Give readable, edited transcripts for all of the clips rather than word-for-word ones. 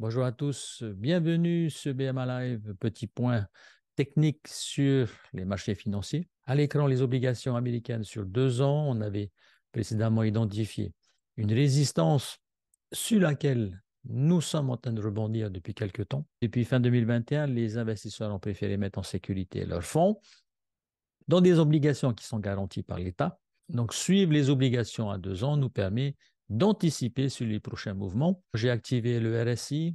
Bonjour à tous, bienvenue sur BMA Live. Petit point technique sur les marchés financiers. À l'écran, les obligations américaines sur 2 ans. On avait précédemment identifié une résistance sur laquelle nous sommes en train de rebondir depuis quelques temps. Depuis fin 2021, les investisseurs ont préféré mettre en sécurité leurs fonds dans des obligations qui sont garanties par l'État. Donc, suivre les obligations à 2 ans nous permet d'anticiper sur les prochains mouvements. J'ai activé le RSI,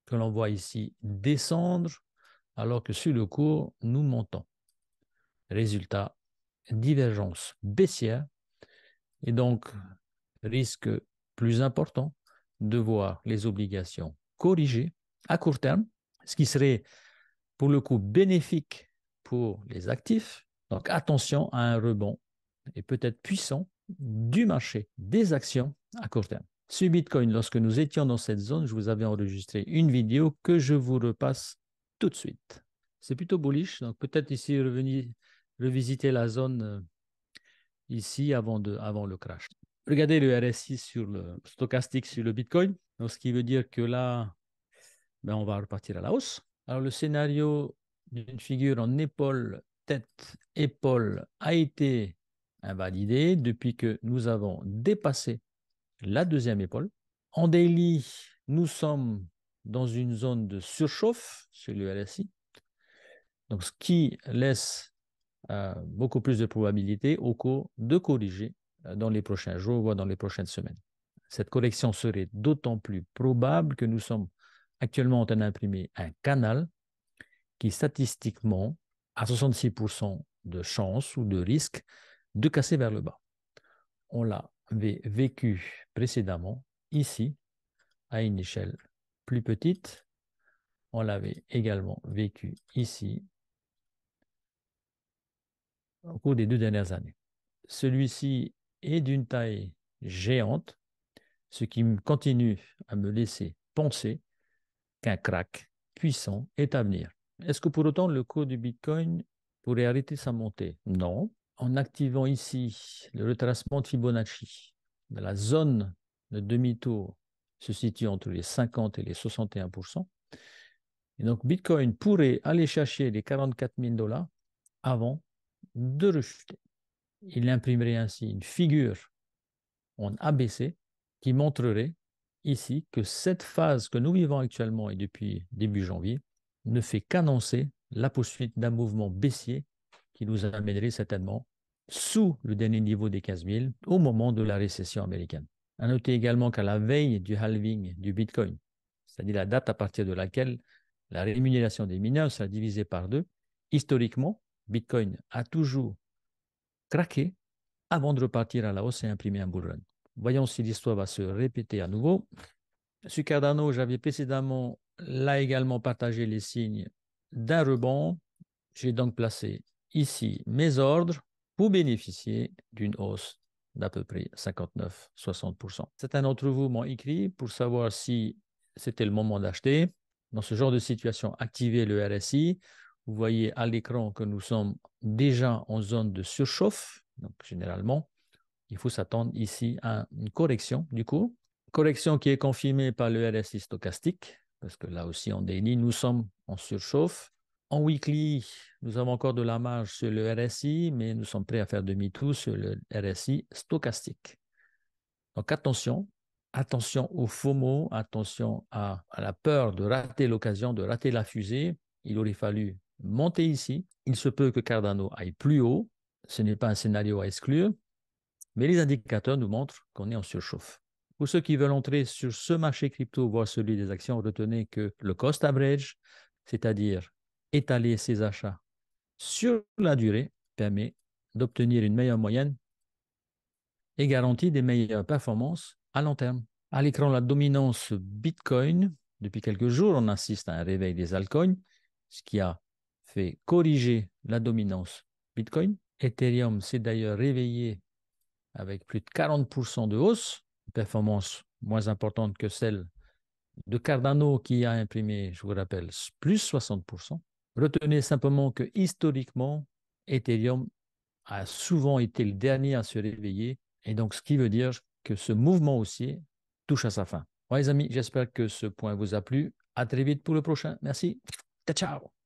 que l'on voit ici descendre, alors que sur le cours, nous montons. Résultat, divergence baissière et donc risque plus important de voir les obligations corriger à court terme, ce qui serait pour le coup bénéfique pour les actifs. Donc attention à un rebond et peut-être puissant du marché des actions à court terme. Sur Bitcoin, lorsque nous étions dans cette zone, je vous avais enregistré une vidéo que je vous repasse tout de suite. C'est plutôt bullish, donc peut-être ici revisiter la zone ici avant le crash. Regardez le RSI sur le stochastique sur le Bitcoin, donc ce qui veut dire que là, on va repartir à la hausse. Alors le scénario d'une figure en épaule, tête, épaule a été invalidé depuis que nous avons dépassé la deuxième épaule. En daily, nous sommes dans une zone de surchauffe sur le RSI, donc ce qui laisse beaucoup plus de probabilité au cours de corriger dans les prochains jours, voire dans les prochaines semaines. Cette correction serait d'autant plus probable que nous sommes actuellement en train d'imprimer un canal qui statistiquement a 66% de chance ou de risque de casser vers le bas. On l'avait vécu précédemment ici à une échelle plus petite. On l'avait également vécu ici au cours des 2 dernières années. Celui-ci est d'une taille géante, ce qui continue à me laisser penser qu'un crack puissant est à venir. Est-ce que pour autant le cours du Bitcoin pourrait arrêter sa montée? Non. En activant ici le retracement de Fibonacci, la zone de demi-tour se situe entre les 50 et les 61%. Et donc Bitcoin pourrait aller chercher les 44 000 $ avant de rechuter. Il imprimerait ainsi une figure en ABC qui montrerait ici que cette phase que nous vivons actuellement et depuis début janvier ne fait qu'annoncer la poursuite d'un mouvement baissier qui nous amènerait certainement sous le dernier niveau des 15 000 au moment de la récession américaine. À noter également qu'à la veille du halving du Bitcoin, c'est-à-dire la date à partir de laquelle la rémunération des mineurs sera divisée par 2, historiquement, Bitcoin a toujours craqué avant de repartir à la hausse et imprimer un bull run. Voyons si l'histoire va se répéter à nouveau. Sur Cardano, j'avais précédemment là également partagé les signes d'un rebond. J'ai donc placé ici mes ordres pour bénéficier d'une hausse d'à peu près 59-60%. Certains d'entre vous m'ont écrit pour savoir si c'était le moment d'acheter. Dans ce genre de situation, activez le RSI. Vous voyez à l'écran que nous sommes déjà en zone de surchauffe. Donc, généralement, il faut s'attendre ici à une correction du cours. Correction qui est confirmée par le RSI stochastique, parce que là aussi en daily, nous sommes en surchauffe. En weekly, nous avons encore de la marge sur le RSI, mais nous sommes prêts à faire demi-tour sur le RSI stochastique. Donc attention au FOMO, attention à la peur de rater l'occasion, de rater la fusée. Il aurait fallu monter ici. Il se peut que Cardano aille plus haut. Ce n'est pas un scénario à exclure, mais les indicateurs nous montrent qu'on est en surchauffe. Pour ceux qui veulent entrer sur ce marché crypto, voire celui des actions, retenez que le cost average, c'est-à-dire étaler ses achats sur la durée, permet d'obtenir une meilleure moyenne et garantit des meilleures performances à long terme. À l'écran, la dominance Bitcoin. Depuis quelques jours, on assiste à un réveil des altcoins, ce qui a fait corriger la dominance Bitcoin. Ethereum s'est d'ailleurs réveillé avec plus de 40% de hausse, une performance moins importante que celle de Cardano qui a imprimé, je vous rappelle, plus 60%. Retenez simplement que historiquement, Ethereum a souvent été le dernier à se réveiller, et donc ce qui veut dire que ce mouvement haussier touche à sa fin. Ouais, les amis, j'espère que ce point vous a plu. À très vite pour le prochain. Merci. Ciao, ciao.